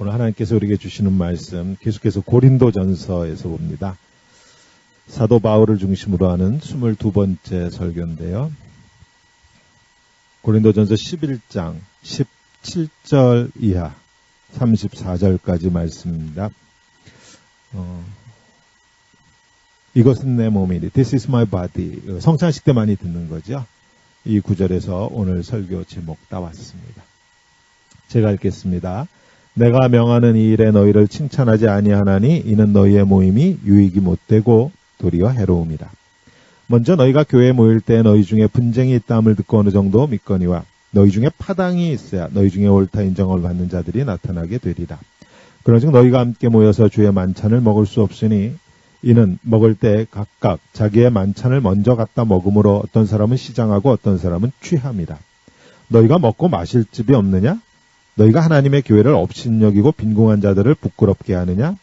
오늘 하나님께서 우리에게 주시는 말씀 계속해서 고린도전서에서 봅니다. 사도 바울을 중심으로 하는 22번째 설교인데요. 고린도전서 11장 17절 이하 34절까지 말씀입니다. 이것은 내 몸이니 This is my body. 성찬식 때 많이 듣는 거죠. 이 구절에서 오늘 설교 제목 따왔습니다. 제가 읽겠습니다. 내가 명하는 이 일에 너희를 칭찬하지 아니하나니 이는 너희의 모임이 유익이 못되고 도리어 해로움이라. 먼저 너희가 교회에 모일 때 너희 중에 분쟁이 있다함을 듣고 어느 정도 믿거니와 너희 중에 파당이 있어야 너희 중에 옳다 인정을 받는 자들이 나타나게 되리라. 그런즉 너희가 함께 모여서 주의 만찬을 먹을 수 없으니 이는 먹을 때 각각 자기의 만찬을 먼저 갖다 먹음으로 어떤 사람은 시장하고 어떤 사람은 취함이라. 너희가 먹고 마실 집이 없느냐? 너희가 하나님의 교회를 업신여기고 빈궁한 자들을 부끄럽게 하느냐?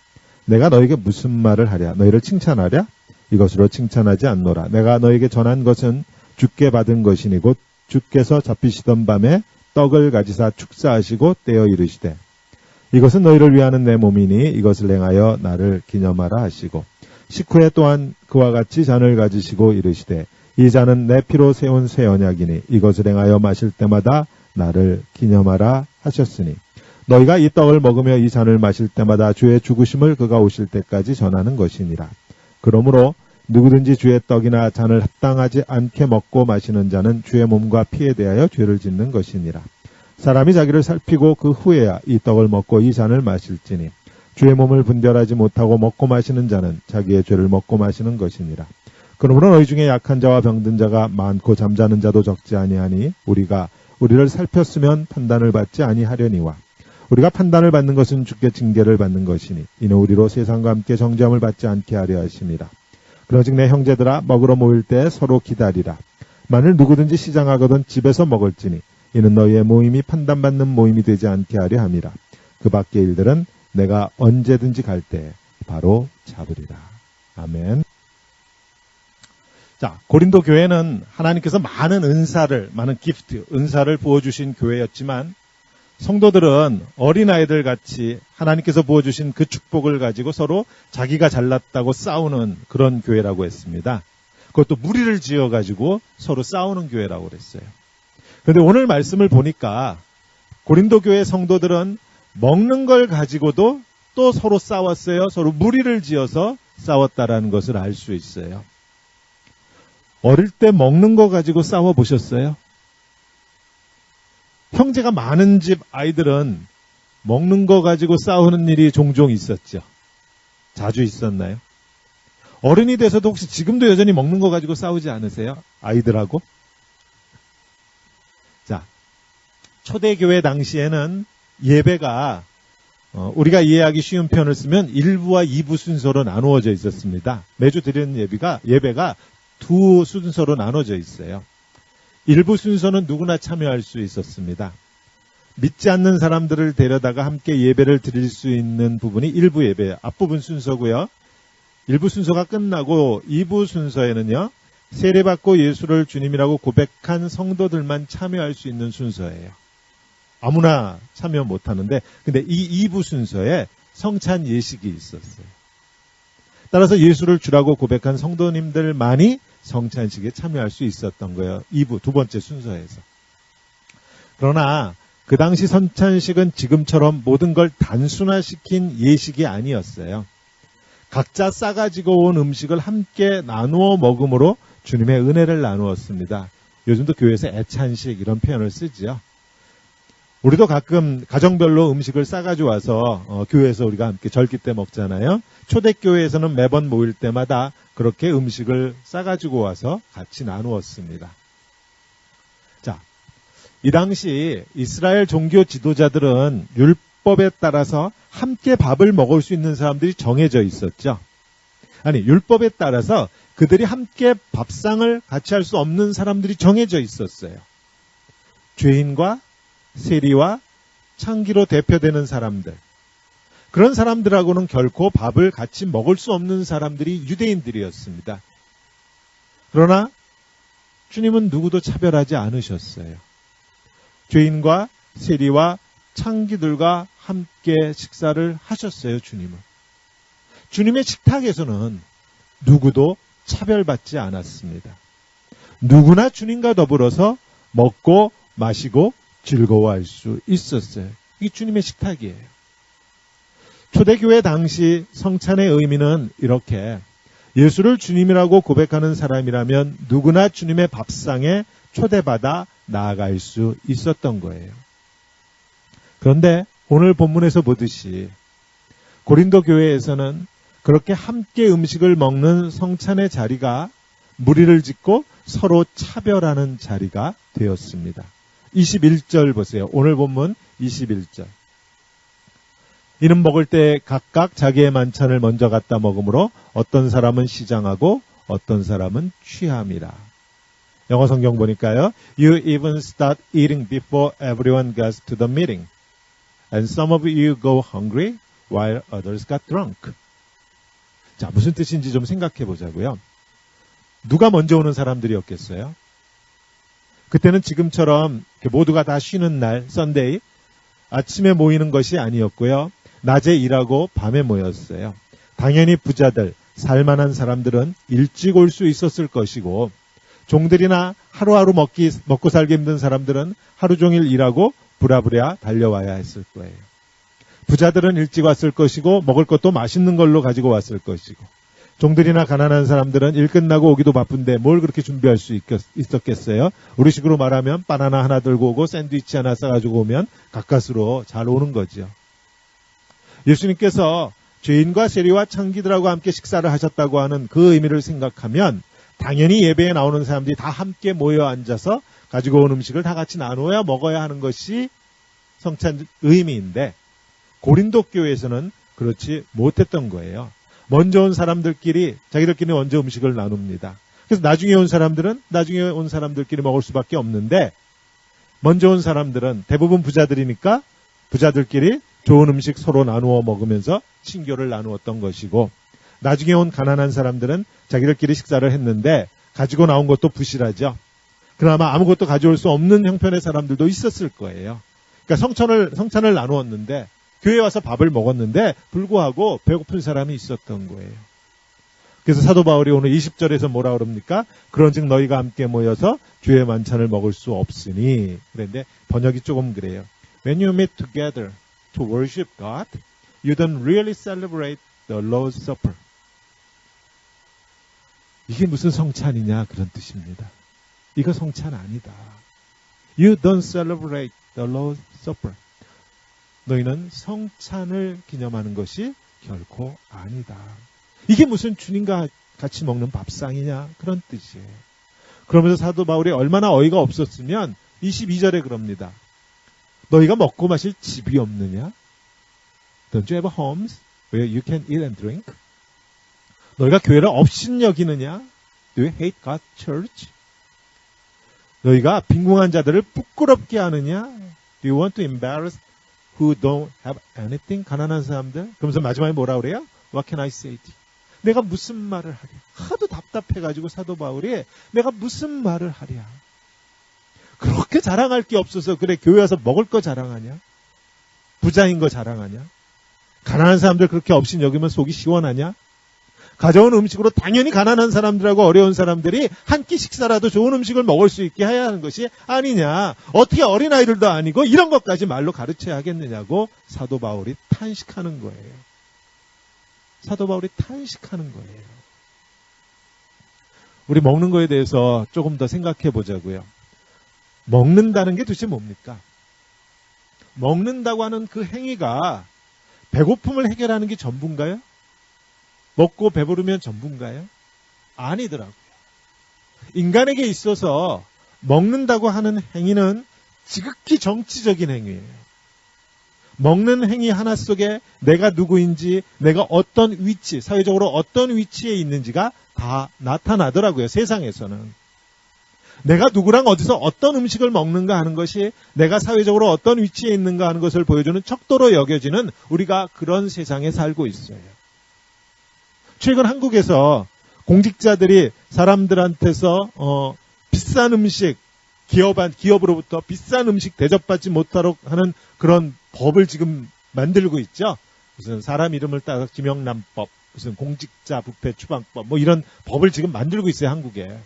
내가 너희에게 무슨 말을 하랴? 너희를 칭찬하랴? 이것으로 칭찬하지 않노라. 내가 너희에게 전한 것은 주께 받은 것이니 곧 주께서 잡히시던 밤에 떡을 가지사 축사하시고 떼어 이르시되 이것은 너희를 위하는 내 몸이니 이것을 행하여 나를 기념하라 하시고 식후에 또한 그와 같이 잔을 가지시고 이르시되 이 잔은 내 피로 세운 새 언약이니 이것을 행하여 마실 때마다 나를 기념하라 하셨으니 너희가 이 떡을 먹으며 이 잔을 마실 때마다 주의 죽으심을 그가 오실 때까지 전하는 것이니라. 그러므로 누구든지 주의 떡이나 잔을 합당하지 않게 먹고 마시는 자는 주의 몸과 피에 대하여 죄를 짓는 것이니라. 사람이 자기를 살피고 그 후에야 이 떡을 먹고 이 잔을 마실지니 주의 몸을 분별하지 못하고 먹고 마시는 자는 자기의 죄를 먹고 마시는 것이니라. 그러므로 너희 중에 약한 자와 병든 자가 많고 잠자는 자도 적지 아니하니 우리가 우리를 살폈으면 판단을 받지 아니하려니와 우리가 판단을 받는 것은 주께 징계를 받는 것이니 이는 우리로 세상과 함께 정죄함을 받지 않게 하려 하심이라. 그러즉 내 형제들아 먹으러 모일 때 서로 기다리라. 만일 누구든지 시장하거든 집에서 먹을지니 이는 너희의 모임이 판단받는 모임이 되지 않게 하려 함이라. 그 밖의 일들은 내가 언제든지 갈 때 바로 잡으리라. 아멘. 자, 고린도 교회는 하나님께서 많은 많은 기프트, 은사를 부어주신 교회였지만 성도들은 어린아이들 같이 하나님께서 부어주신 그 축복을 가지고 서로 자기가 잘났다고 싸우는 그런 교회라고 했습니다. 그것도 무리를 지어가지고 서로 싸우는 교회라고 그랬어요. 그런데 오늘 말씀을 보니까 고린도 교회 성도들은 먹는 걸 가지고도 또 서로 싸웠어요. 서로 무리를 지어서 싸웠다라는 것을 알 수 있어요. 어릴 때 먹는 거 가지고 싸워보셨어요? 형제가 많은 집 아이들은 먹는 거 가지고 싸우는 일이 종종 있었죠. 자주 있었나요? 어른이 돼서도 혹시 지금도 여전히 먹는 거 가지고 싸우지 않으세요? 아이들하고? 자, 초대교회 당시에는 예배가 우리가 이해하기 쉬운 표현을 쓰면 1부와 2부 순서로 나누어져 있었습니다. 매주 드리는 예배가 두 순서로 나눠져 있어요. 1부 순서는 누구나 참여할 수 있었습니다. 믿지 않는 사람들을 데려다가 함께 예배를 드릴 수 있는 부분이 1부 예배 앞부분 순서고요. 1부 순서가 끝나고 2부 순서에는요. 세례받고 예수를 주님이라고 고백한 성도들만 참여할 수 있는 순서예요. 아무나 참여 못하는데 근데 이 2부 순서에 성찬 예식이 있었어요. 따라서 예수를 주라고 고백한 성도님들만이 성찬식에 참여할 수 있었던 거예요. 2부, 두 번째 순서에서. 그러나 그 당시 성찬식은 지금처럼 모든 걸 단순화시킨 예식이 아니었어요. 각자 싸가지고 온 음식을 함께 나누어 먹음으로 주님의 은혜를 나누었습니다. 요즘도 교회에서 애찬식 이런 표현을 쓰지요. 우리도 가끔 가정별로 음식을 싸가지고 와서 교회에서 우리가 함께 절기 때 먹잖아요. 초대교회에서는 매번 모일 때마다 그렇게 음식을 싸가지고 와서 같이 나누었습니다. 자, 이 당시 이스라엘 종교 지도자들은 율법에 따라서 함께 밥을 먹을 수 있는 사람들이 정해져 있었죠. 아니, 율법에 따라서 그들이 함께 밥상을 같이 할 수 없는 사람들이 정해져 있었어요. 죄인과 세리와 창기로 대표되는 사람들. 그런 사람들하고는 결코 밥을 같이 먹을 수 없는 사람들이 유대인들이었습니다. 그러나 주님은 누구도 차별하지 않으셨어요. 죄인과 세리와 창기들과 함께 식사를 하셨어요, 주님은. 주님의 식탁에서는 누구도 차별받지 않았습니다. 누구나 주님과 더불어서 먹고 마시고 즐거워할 수 있었어요. 이게 주님의 식탁이에요. 초대교회 당시 성찬의 의미는 이렇게 예수를 주님이라고 고백하는 사람이라면 누구나 주님의 밥상에 초대받아 나아갈 수 있었던 거예요. 그런데 오늘 본문에서 보듯이 고린도 교회에서는 그렇게 함께 음식을 먹는 성찬의 자리가 무리를 짓고 서로 차별하는 자리가 되었습니다. 21절 보세요. 오늘 본문 21절. 이는 먹을 때 각각 자기의 만찬을 먼저 갖다 먹으므로 어떤 사람은 시장하고 어떤 사람은 취함이라. 영어 성경 보니까요. You even start eating before everyone gets to the meeting. And some of you go hungry while others got drunk. 자, 무슨 뜻인지 좀 생각해 보자고요. 누가 먼저 오는 사람들이었겠어요? 그때는 지금처럼 모두가 다 쉬는 날, 썬데이, 아침에 모이는 것이 아니었고요. 낮에 일하고 밤에 모였어요. 당연히 부자들, 살만한 사람들은 일찍 올 수 있었을 것이고 종들이나 하루하루 먹고 살기 힘든 사람들은 하루 종일 일하고 부랴부랴 달려와야 했을 거예요. 부자들은 일찍 왔을 것이고 먹을 것도 맛있는 걸로 가지고 왔을 것이고 종들이나 가난한 사람들은 일 끝나고 오기도 바쁜데 뭘 그렇게 준비할 수 있었겠어요? 우리식으로 말하면 바나나 하나 들고 오고 샌드위치 하나 싸가지고 오면 가까스로 잘 오는 거죠. 예수님께서 죄인과 세리와 창기들하고 함께 식사를 하셨다고 하는 그 의미를 생각하면 당연히 예배에 나오는 사람들이 다 함께 모여 앉아서 가지고 온 음식을 다 같이 나누어야 먹어야 하는 것이 성찬 의미인데 고린도 교회에서는 그렇지 못했던 거예요. 먼저 온 사람들끼리 자기들끼리 먼저 음식을 나눕니다. 그래서 나중에 온 사람들끼리 먹을 수밖에 없는데 먼저 온 사람들은 대부분 부자들이니까 부자들끼리 좋은 음식 서로 나누어 먹으면서 친교를 나누었던 것이고 나중에 온 가난한 사람들은 자기들끼리 식사를 했는데 가지고 나온 것도 부실하죠. 그나마 아무것도 가져올 수 없는 형편의 사람들도 있었을 거예요. 그러니까 성찬을 나누었는데 교회에 와서 밥을 먹었는데 불구하고 배고픈 사람이 있었던 거예요. 그래서 사도 바울이 오늘 20절에서 뭐라 그럽니까? 그런즉 너희가 함께 모여서 주의 만찬을 먹을 수 없으니. 그런데 번역이 조금 그래요. When you meet together to worship God, you don't really celebrate the Lord's Supper. 이게 무슨 성찬이냐 그런 뜻입니다. 이거 성찬 아니다. You don't celebrate the Lord's Supper. 너희는 성찬을 기념하는 것이 결코 아니다. 이게 무슨 주님과 같이 먹는 밥상이냐 그런 뜻이에요. 그러면서 사도 바울이 얼마나 어이가 없었으면 22절에 그럽니다. 너희가 먹고 마실 집이 없느냐? Don't you have homes where you can eat and drink? 너희가 교회를 업신여기느냐? Do you hate God's church? 너희가 빈궁한 자들을 부끄럽게 하느냐? Do you want to embarrass who don't have anything? 가난한 사람들? 그러면서 마지막에 뭐라 그래요? What can I say to you? 내가 무슨 말을 하랴? 하도 답답해가지고 사도 바울이 내가 무슨 말을 하랴? 그렇게 자랑할 게 없어서 그래 교회 와서 먹을 거 자랑하냐? 부자인 거 자랑하냐? 가난한 사람들 그렇게 없인 여기면 속이 시원하냐? 가져온 음식으로 당연히 가난한 사람들하고 어려운 사람들이 한 끼 식사라도 좋은 음식을 먹을 수 있게 해야 하는 것이 아니냐. 어떻게 어린아이들도 아니고 이런 것까지 말로 가르쳐야 하겠느냐고 사도 바울이 탄식하는 거예요. 사도 바울이 탄식하는 거예요. 우리 먹는 거에 대해서 조금 더 생각해 보자고요. 먹는다는 게 도대체 뭡니까? 먹는다고 하는 그 행위가 배고픔을 해결하는 게 전부인가요? 먹고 배부르면 전부인가요? 아니더라고요. 인간에게 있어서 먹는다고 하는 행위는 지극히 정치적인 행위예요. 먹는 행위 하나 속에 내가 누구인지, 내가 어떤 위치, 사회적으로 어떤 위치에 있는지가 다 나타나더라고요. 세상에서는. 내가 누구랑 어디서 어떤 음식을 먹는가 하는 것이 내가 사회적으로 어떤 위치에 있는가 하는 것을 보여주는 척도로 여겨지는 우리가 그런 세상에 살고 있어요. 최근 한국에서 공직자들이 사람들한테서 비싼 음식, 기업으로부터 비싼 음식 대접받지 못하도록 하는 그런 법을 지금 만들고 있죠. 무슨 사람 이름을 따서 김영란법, 무슨 공직자 부패 추방법, 뭐 이런 법을 지금 만들고 있어요, 한국에.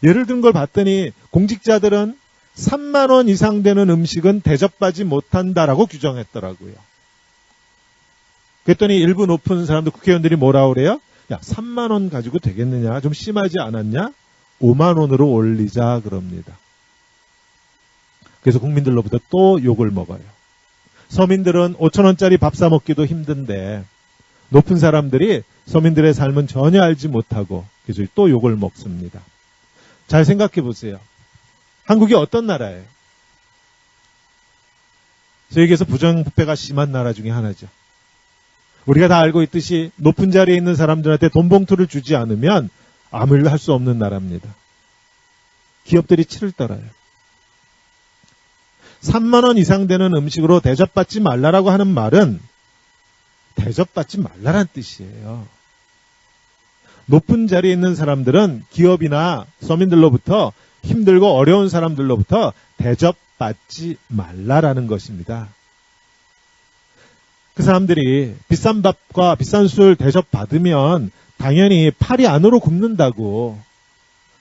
예를 든 걸 봤더니 공직자들은 3만 원 이상 되는 음식은 대접받지 못한다라고 규정했더라고요. 그랬더니 일부 높은 사람들, 국회의원들이 뭐라 그래요? 야, 3만 원 가지고 되겠느냐? 좀 심하지 않았냐? 5만 원으로 올리자 그럽니다. 그래서 국민들로부터 또 욕을 먹어요. 서민들은 5천 원짜리 밥 사 먹기도 힘든데 높은 사람들이 서민들의 삶은 전혀 알지 못하고 그래서 또 욕을 먹습니다. 잘 생각해 보세요. 한국이 어떤 나라예요? 세계에서 부정부패가 심한 나라 중에 하나죠. 우리가 다 알고 있듯이 높은 자리에 있는 사람들한테 돈 봉투를 주지 않으면 아무 일도 할 수 없는 나라입니다. 기업들이 치를 떨어요. 3만 원 이상 되는 음식으로 대접받지 말라라고 하는 말은 대접받지 말라란 뜻이에요. 높은 자리에 있는 사람들은 기업이나 서민들로부터 힘들고 어려운 사람들로부터 대접받지 말라라는 것입니다. 그 사람들이 비싼 밥과 비싼 술 대접받으면 당연히 팔이 안으로 굽는다고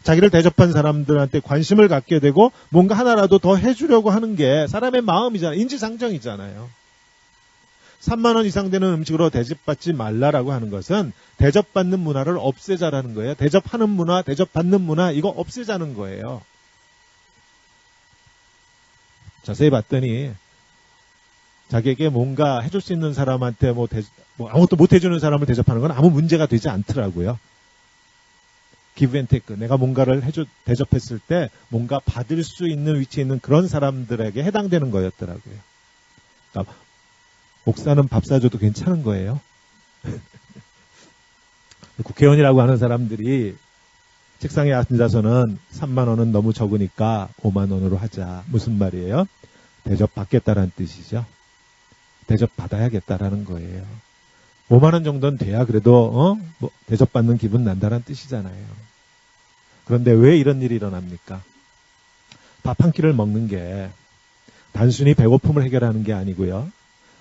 자기를 대접한 사람들한테 관심을 갖게 되고 뭔가 하나라도 더 해주려고 하는 게 사람의 마음이잖아요. 인지상정이잖아요. 3만 원 이상 되는 음식으로 대접받지 말라라고 하는 것은 대접받는 문화를 없애자라는 거예요. 대접하는 문화, 대접받는 문화 이거 없애자는 거예요. 자세히 봤더니 자기에게 뭔가 해줄 수 있는 사람한테 뭐 아무것도 못 해주는 사람을 대접하는 건 아무 문제가 되지 않더라고요. give and take. 내가 뭔가를 대접했을 때 뭔가 받을 수 있는 위치에 있는 그런 사람들에게 해당되는 거였더라고요. 그러니까 목사는 밥 사줘도 괜찮은 거예요. 국회의원이라고 하는 사람들이 책상에 앉아서는 3만 원은 너무 적으니까 5만 원으로 하자. 무슨 말이에요? 대접받겠다라는 뜻이죠. 대접받아야겠다라는 거예요. 5만 원 정도는 돼야 그래도 대접받는 기분 난다는 뜻이잖아요. 그런데 왜 이런 일이 일어납니까? 밥 한 끼를 먹는 게 단순히 배고픔을 해결하는 게 아니고요.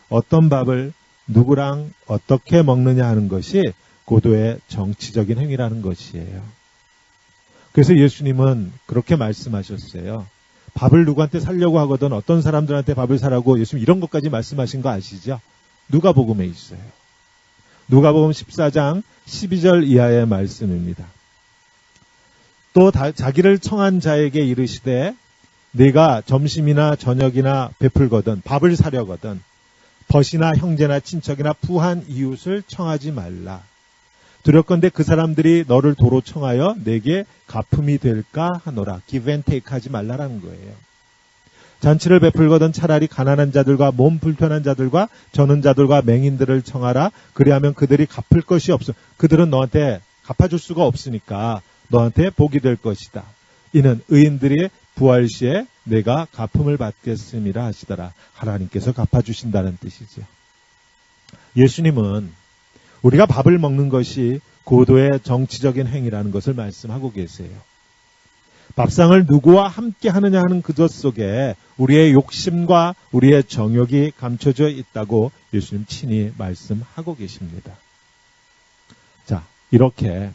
어떤 밥을 누구랑 어떻게 먹느냐 하는 것이 고도의 정치적인 행위라는 것이에요. 그래서 예수님은 그렇게 말씀하셨어요. 밥을 누구한테 사려고 하거든 어떤 사람들한테 밥을 사라고 예수님 이런 것까지 말씀하신 거 아시죠? 누가복음에 있어요. 누가복음 14장 12절 이하의 말씀입니다. 또 자기를 청한 자에게 이르시되 네가 점심이나 저녁이나 베풀거든 밥을 사려거든 벗이나 형제나 친척이나 부한 이웃을 청하지 말라. 두렵건대 그 사람들이 너를 도로 청하여 내게 갚음이 될까 하노라. give and take 하지 말라라는 거예요. 잔치를 베풀거든 차라리 가난한 자들과 몸 불편한 자들과 저는 자들과 맹인들을 청하라. 그리하면 그들이 갚을 것이 없어. 그들은 너한테 갚아줄 수가 없으니까 너한테 복이 될 것이다. 이는 의인들이 부활 시에 내가 갚음을 받겠음이라 하시더라. 하나님께서 갚아주신다는 뜻이죠. 예수님은 우리가 밥을 먹는 것이 고도의 정치적인 행위라는 것을 말씀하고 계세요. 밥상을 누구와 함께 하느냐 하는 그것 속에 우리의 욕심과 우리의 정욕이 감춰져 있다고 예수님 친히 말씀하고 계십니다. 자, 이렇게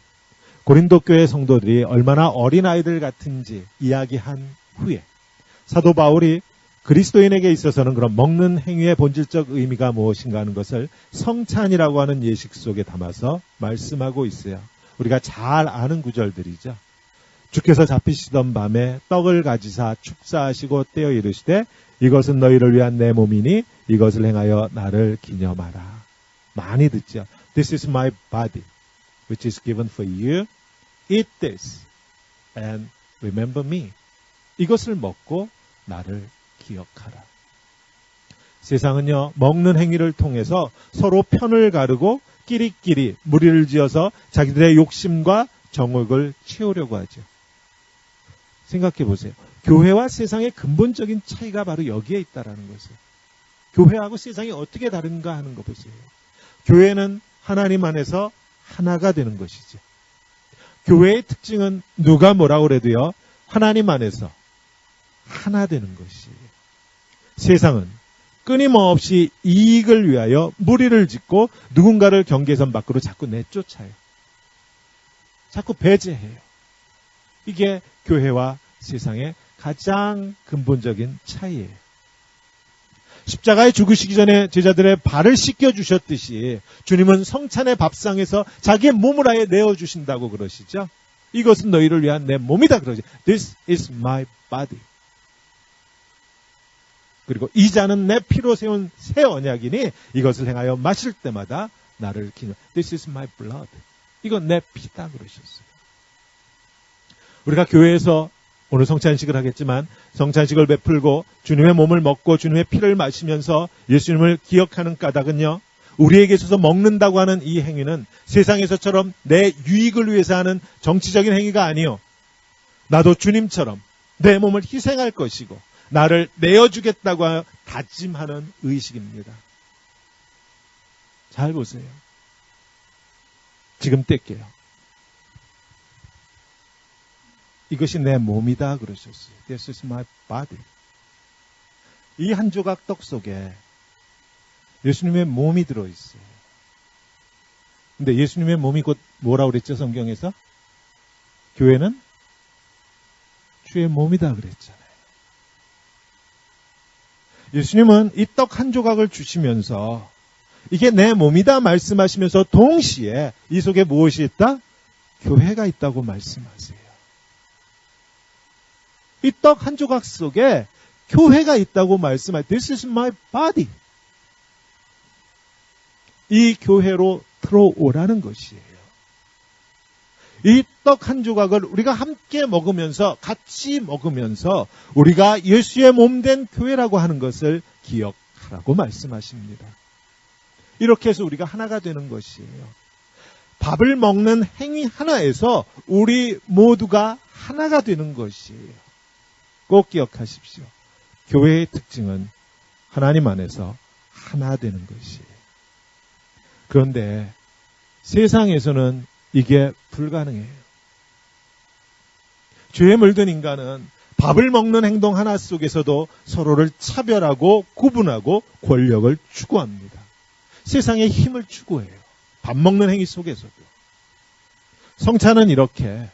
고린도 교회 성도들이 얼마나 어린아이들 같은지 이야기한 후에 사도 바울이 그리스도인에게 있어서는 그런 먹는 행위의 본질적 의미가 무엇인가 하는 것을 성찬이라고 하는 예식 속에 담아서 말씀하고 있어요. 우리가 잘 아는 구절들이죠. 주께서 잡히시던 밤에 떡을 가지사 축사하시고 떼어 이르시되 이것은 너희를 위한 내 몸이니 이것을 행하여 나를 기념하라. 많이 듣죠. This is my body which is given for you. Eat this and remember me. 이것을 먹고 나를 기억하라. 세상은요, 먹는 행위를 통해서 서로 편을 가르고 끼리끼리 무리를 지어서 자기들의 욕심과 정욕을 채우려고 하죠. 생각해 보세요. 교회와 세상의 근본적인 차이가 바로 여기에 있다라는 것이에요. 교회하고 세상이 어떻게 다른가 하는 거 보세요. 교회는 하나님 안에서 하나가 되는 것이죠. 교회의 특징은 누가 뭐라고 그래도요, 하나님 안에서 하나 되는 것이에요. 세상은 끊임없이 이익을 위하여 무리를 짓고 누군가를 경계선 밖으로 자꾸 내쫓아요. 자꾸 배제해요. 이게 교회와 세상의 가장 근본적인 차이예요. 십자가에 죽으시기 전에 제자들의 발을 씻겨주셨듯이 주님은 성찬의 밥상에서 자기의 몸을 아예 내어주신다고 그러시죠. 이것은 너희를 위한 내 몸이다 그러지. This is my body. 그리고 이 잔은 내 피로 세운 새 언약이니 이것을 행하여 마실 때마다 나를 기념. This is my blood. 이건 내 피다 그러셨어요. 우리가 교회에서 오늘 성찬식을 하겠지만 성찬식을 베풀고 주님의 몸을 먹고 주님의 피를 마시면서 예수님을 기억하는 까닭은요. 우리에게 있어서 먹는다고 하는 이 행위는 세상에서처럼 내 유익을 위해서 하는 정치적인 행위가 아니요. 나도 주님처럼 내 몸을 희생할 것이고 나를 내어주겠다고 다짐하는 의식입니다. 잘 보세요. 지금 뗄게요. 이것이 내 몸이다 그러셨어요. This is my body. 이 한 조각 떡 속에 예수님의 몸이 들어있어요. 근데 예수님의 몸이 곧 뭐라고 그랬죠? 성경에서? 교회는 주의 몸이다 그랬잖아요. 예수님은 이 떡 한 조각을 주시면서 이게 내 몸이다 말씀하시면서 동시에 이 속에 무엇이 있다? 교회가 있다고 말씀하세요. 이 떡 한 조각 속에 교회가 있다고 말씀하세요. This is my body. 이 교회로 들어오라는 것이에요. 이 떡 한 조각을 우리가 함께 먹으면서 같이 먹으면서 우리가 예수의 몸된 교회라고 하는 것을 기억하라고 말씀하십니다. 이렇게 해서 우리가 하나가 되는 것이에요. 밥을 먹는 행위 하나에서 우리 모두가 하나가 되는 것이에요. 꼭 기억하십시오. 교회의 특징은 하나님 안에서 하나 되는 것이에요. 그런데 세상에서는 이게 불가능해요. 죄에 물든 인간은 밥을 먹는 행동 하나 속에서도 서로를 차별하고 구분하고 권력을 추구합니다. 세상의 힘을 추구해요. 밥 먹는 행위 속에서도. 성찬은 이렇게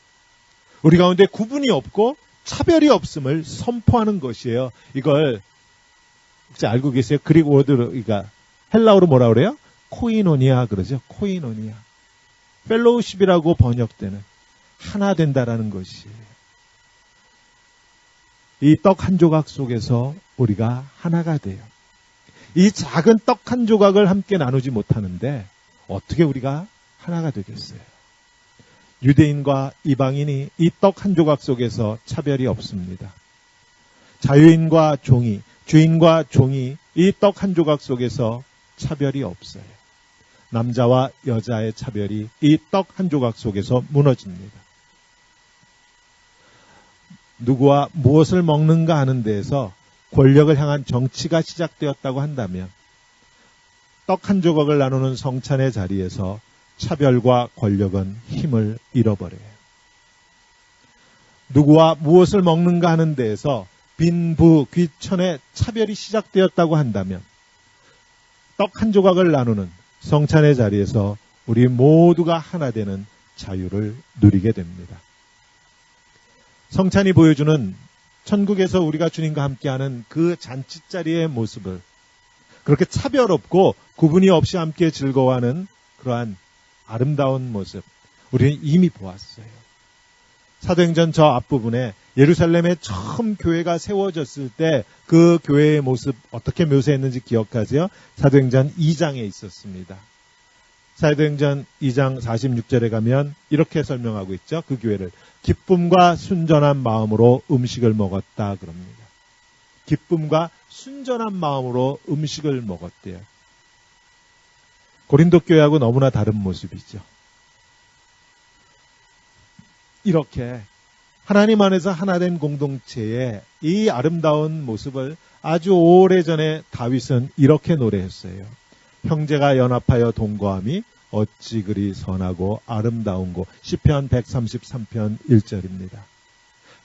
우리 가운데 구분이 없고 차별이 없음을 선포하는 것이에요. 이걸 혹시 알고 계세요? 그리고 워드가 헬라어로 뭐라 그래요? 코이노니아 그러죠. 코이노니아. 펠로우십이라고 번역되는 하나 된다라는 것이에요. 이 떡 한 조각 속에서 우리가 하나가 돼요. 이 작은 떡 한 조각을 함께 나누지 못하는데 어떻게 우리가 하나가 되겠어요? 유대인과 이방인이 이 떡 한 조각 속에서 차별이 없습니다. 자유인과 종이, 주인과 종이 이 떡 한 조각 속에서 차별이 없어요. 남자와 여자의 차별이 이 떡 한 조각 속에서 무너집니다. 누구와 무엇을 먹는가 하는 데에서 권력을 향한 정치가 시작되었다고 한다면 떡 한 조각을 나누는 성찬의 자리에서 차별과 권력은 힘을 잃어버려요. 누구와 무엇을 먹는가 하는 데에서 빈부, 귀천의 차별이 시작되었다고 한다면 떡 한 조각을 나누는 성찬의 자리에서 우리 모두가 하나 되는 자유를 누리게 됩니다. 성찬이 보여주는 천국에서 우리가 주님과 함께하는 그 잔치자리의 모습을 그렇게 차별 없고 구분이 없이 함께 즐거워하는 그러한 아름다운 모습 우리는 이미 보았어요. 사도행전 저 앞부분에 예루살렘에 처음 교회가 세워졌을 때 그 교회의 모습 어떻게 묘사했는지 기억하세요? 사도행전 2장에 있었습니다. 사도행전 2장 46절에 가면 이렇게 설명하고 있죠. 그 교회를 기쁨과 순전한 마음으로 음식을 먹었다 그럽니다. 기쁨과 순전한 마음으로 음식을 먹었대요. 고린도 교회하고 너무나 다른 모습이죠. 이렇게 하나님 안에서 하나된 공동체의 이 아름다운 모습을 아주 오래전에 다윗은 이렇게 노래했어요. 형제가 연합하여 동거함이 어찌 그리 선하고 아름다운고. 시편 133편 1절입니다.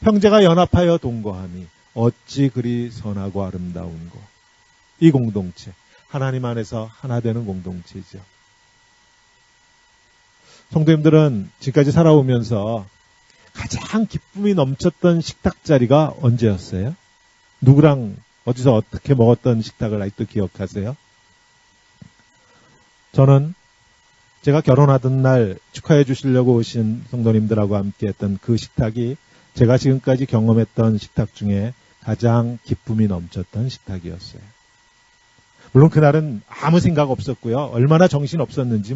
형제가 연합하여 동거함이 어찌 그리 선하고 아름다운고. 이 공동체, 하나님 안에서 하나 되는 공동체죠. 성도님들은 지금까지 살아오면서 가장 기쁨이 넘쳤던 식탁 자리가 언제였어요? 누구랑 어디서 어떻게 먹었던 식탁을 아직도 기억하세요? 저는 제가 결혼하던 날 축하해 주시려고 오신 성도님들하고 함께 했던 그 식탁이 제가 지금까지 경험했던 식탁 중에 가장 기쁨이 넘쳤던 식탁이었어요. 물론 그날은 아무 생각 없었고요. 얼마나 정신 없었는지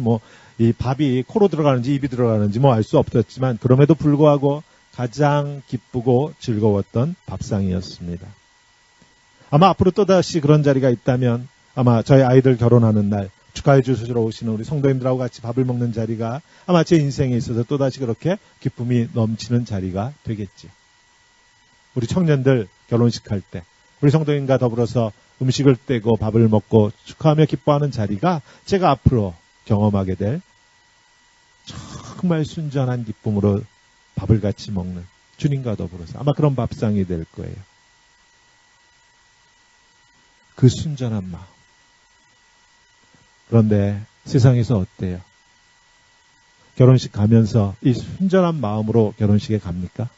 이 밥이 코로 들어가는지 입이 들어가는지 알 수 없었지만 그럼에도 불구하고 가장 기쁘고 즐거웠던 밥상이었습니다. 아마 앞으로 또다시 그런 자리가 있다면 아마 저희 아이들 결혼하는 날 축하해 주시러 오시는 우리 성도님들하고 같이 밥을 먹는 자리가 아마 제 인생에 있어서 또다시 그렇게 기쁨이 넘치는 자리가 되겠지. 우리 청년들 결혼식 할 때 우리 성도님과 더불어서 음식을 떼고 밥을 먹고 축하하며 기뻐하는 자리가 제가 앞으로 경험하게 될 정말 순전한 기쁨으로 밥을 같이 먹는 주님과 더불어서 아마 그런 밥상이 될 거예요. 그 순전한 마음. 그런데 세상에서 어때요? 결혼식 가면서 이 순전한 마음으로 결혼식에 갑니까?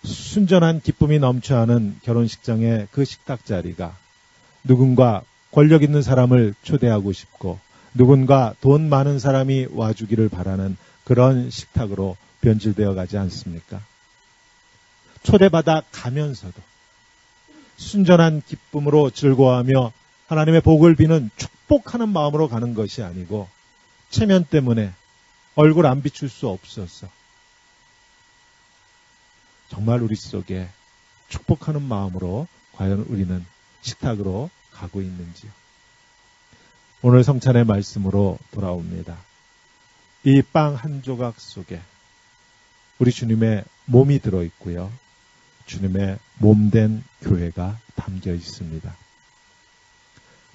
순전한 기쁨이 넘쳐하는 결혼식장의 그 식탁 자리가 누군가 권력 있는 사람을 초대하고 싶고 누군가 돈 많은 사람이 와주기를 바라는 그런 식탁으로 변질되어 가지 않습니까? 초대받아 가면서도 순전한 기쁨으로 즐거워하며 하나님의 복을 비는 축복하는 마음으로 가는 것이 아니고 체면 때문에 얼굴 안 비출 수 없어서 정말 우리 속에 축복하는 마음으로 과연 우리는 식탁으로 가고 있는지요. 오늘 성찬의 말씀으로 돌아옵니다. 이 빵 한 조각 속에 우리 주님의 몸이 들어있고요. 주님의 몸된 교회가 담겨 있습니다.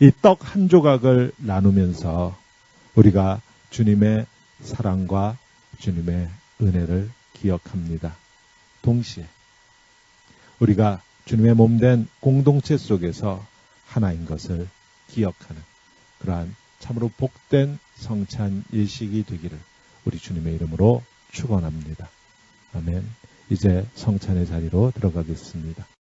이 떡 한 조각을 나누면서 우리가 주님의 사랑과 주님의 은혜를 기억합니다. 동시에 우리가 주님의 몸된 공동체 속에서 하나인 것을 기억하는 그러한 참으로 복된 성찬 일식이 되기를 우리 주님의 이름으로 축원합니다. 아멘. 이제 성찬의 자리로 들어가겠습니다.